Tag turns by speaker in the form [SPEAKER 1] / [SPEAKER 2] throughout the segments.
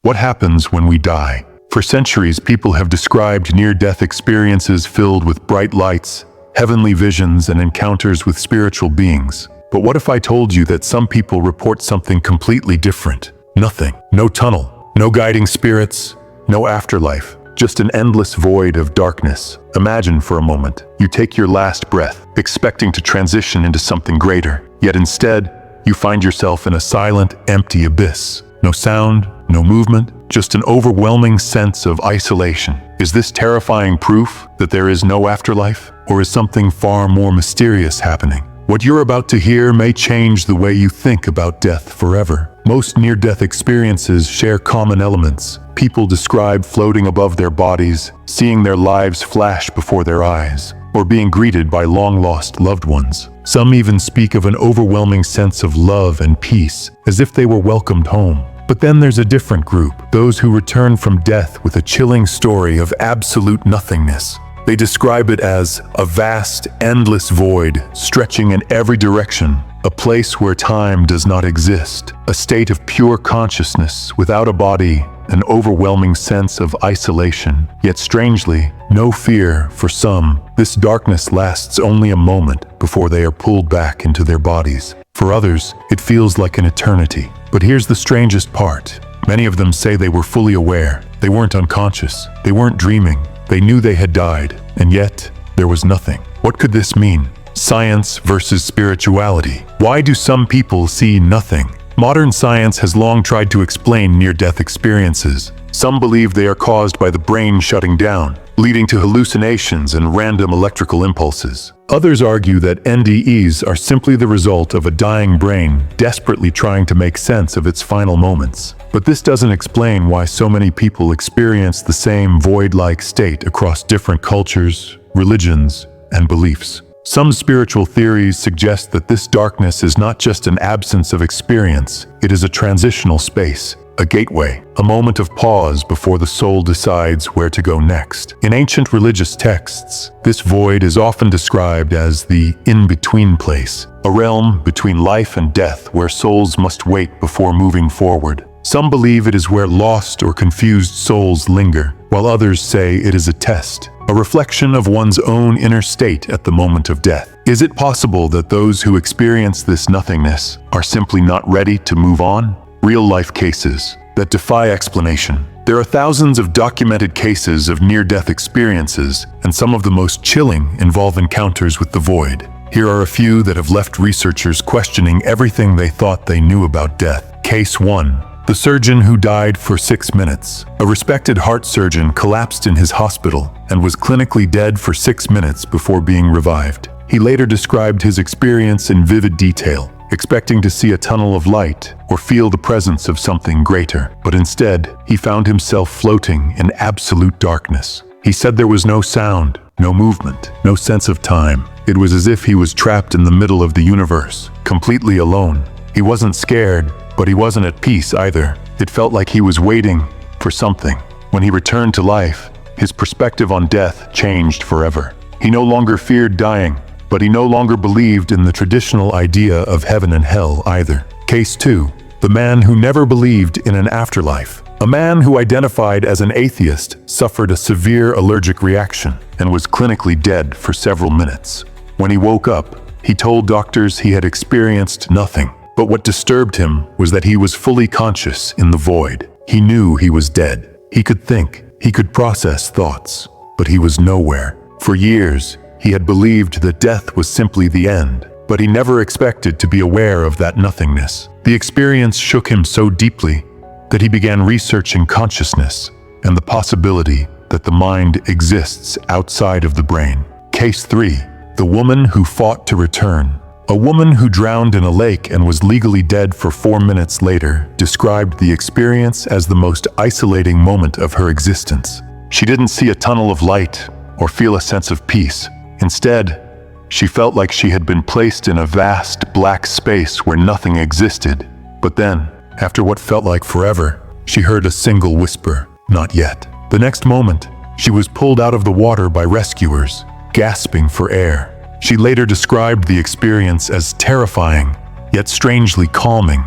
[SPEAKER 1] What happens when we die? For centuries, people have described near-death experiences filled with bright lights, heavenly visions, and encounters with spiritual beings. But what if I told you that some people report something completely different? Nothing. No tunnel. No guiding spirits. No afterlife. Just an endless void of darkness. Imagine for a moment, you take your last breath, expecting to transition into something greater. Yet instead, you find yourself in a silent, empty abyss. No sound, no movement, just an overwhelming sense of isolation. Is this terrifying proof that there is no afterlife? Or is something far more mysterious happening? What you're about to hear may change the way you think about death forever. Most near-death experiences share common elements. People describe floating above their bodies, seeing their lives flash before their eyes, or being greeted by long-lost loved ones. Some even speak of an overwhelming sense of love and peace, as if they were welcomed home. But then there's a different group, those who return from death with a chilling story of absolute nothingness. They describe it as a vast, endless void, stretching in every direction, a place where time does not exist, a state of pure consciousness without a body, an overwhelming sense of isolation. Yet strangely, no fear for some. This darkness lasts only a moment before they are pulled back into their bodies. For others, it feels like an eternity. But here's the strangest part. Many of them say they were fully aware. They weren't unconscious. They weren't dreaming. They knew they had died, and yet there was nothing. What could this mean? Science versus spirituality. Why do some people see nothing? Modern science has long tried to explain near-death experiences. Some believe they are caused by the brain shutting down, leading to hallucinations and random electrical impulses. Others argue that NDEs are simply the result of a dying brain desperately trying to make sense of its final moments. But this doesn't explain why so many people experience the same void-like state across different cultures, religions, and beliefs. Some spiritual theories suggest that this darkness is not just an absence of experience, it is a transitional space, a gateway, a moment of pause before the soul decides where to go next. In ancient religious texts, this void is often described as the in-between place, a realm between life and death where souls must wait before moving forward. Some believe it is where lost or confused souls linger, while others say it is a test, a reflection of one's own inner state at the moment of death. Is it possible that those who experience this nothingness are simply not ready to move on? Real-life cases that defy explanation. There are thousands of documented cases of near-death experiences, and some of the most chilling involve encounters with the void. Here are a few that have left researchers questioning everything they thought they knew about death. Case 1. The surgeon who died for 6 minutes. A respected heart surgeon collapsed in his hospital and was clinically dead for 6 minutes before being revived. He later described his experience in vivid detail, expecting to see a tunnel of light or feel the presence of something greater. But instead, he found himself floating in absolute darkness. He said there was no sound, no movement, no sense of time. It was as if he was trapped in the middle of the universe, completely alone. He wasn't scared, but he wasn't at peace either. It felt like he was waiting for something. When he returned to life, his perspective on death changed forever. He no longer feared dying, but he no longer believed in the traditional idea of heaven and hell either. Case 2. The man who never believed in an afterlife. A man who identified as an atheist suffered a severe allergic reaction and was clinically dead for several minutes. When he woke up, he told doctors he had experienced nothing. But what disturbed him was that he was fully conscious in the void. He knew he was dead. He could think, he could process thoughts, but he was nowhere. For years, he had believed that death was simply the end, but he never expected to be aware of that nothingness. The experience shook him so deeply that he began researching consciousness and the possibility that the mind exists outside of the brain. Case 3. The woman who fought to return. A woman who drowned in a lake and was legally dead for 4 minutes later described the experience as the most isolating moment of her existence. She didn't see a tunnel of light or feel a sense of peace. Instead, she felt like she had been placed in a vast black space where nothing existed. But then, after what felt like forever, she heard a single whisper, "Not yet." The next moment, she was pulled out of the water by rescuers, gasping for air. She later described the experience as terrifying, yet strangely calming,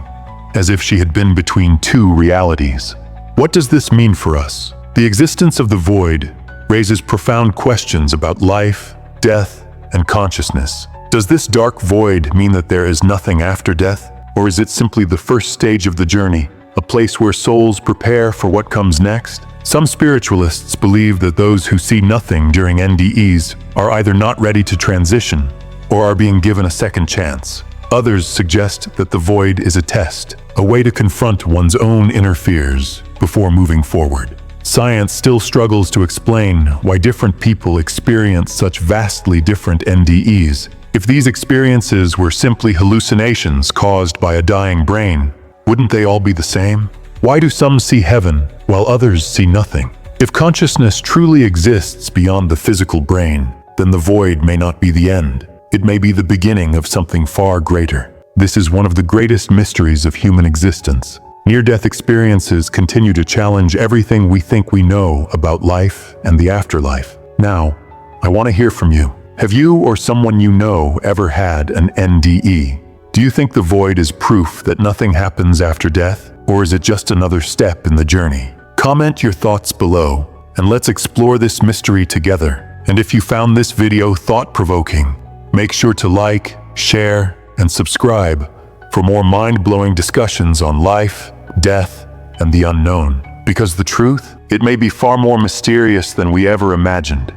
[SPEAKER 1] as if she had been between two realities. What does this mean for us? The existence of the void raises profound questions about life, death, and consciousness. Does this dark void mean that there is nothing after death? Or is it simply the first stage of the journey, a place where souls prepare for what comes next? Some spiritualists believe that those who see nothing during NDEs are either not ready to transition or are being given a second chance. Others suggest that the void is a test, a way to confront one's own inner fears before moving forward. Science still struggles to explain why different people experience such vastly different NDEs. If these experiences were simply hallucinations caused by a dying brain, wouldn't they all be the same? Why do some see heaven while others see nothing? If consciousness truly exists beyond the physical brain, then the void may not be the end. It may be the beginning of something far greater. This is one of the greatest mysteries of human existence. Near-death experiences continue to challenge everything we think we know about life and the afterlife. Now, I want to hear from you. Have you or someone you know ever had an NDE? Do you think the void is proof that nothing happens after death? Or is it just another step in the journey? Comment your thoughts below, and let's explore this mystery together. And if you found this video thought-provoking, make sure to like, share, and subscribe for more mind-blowing discussions on life, death, and the unknown. Because the truth, it may be far more mysterious than we ever imagined.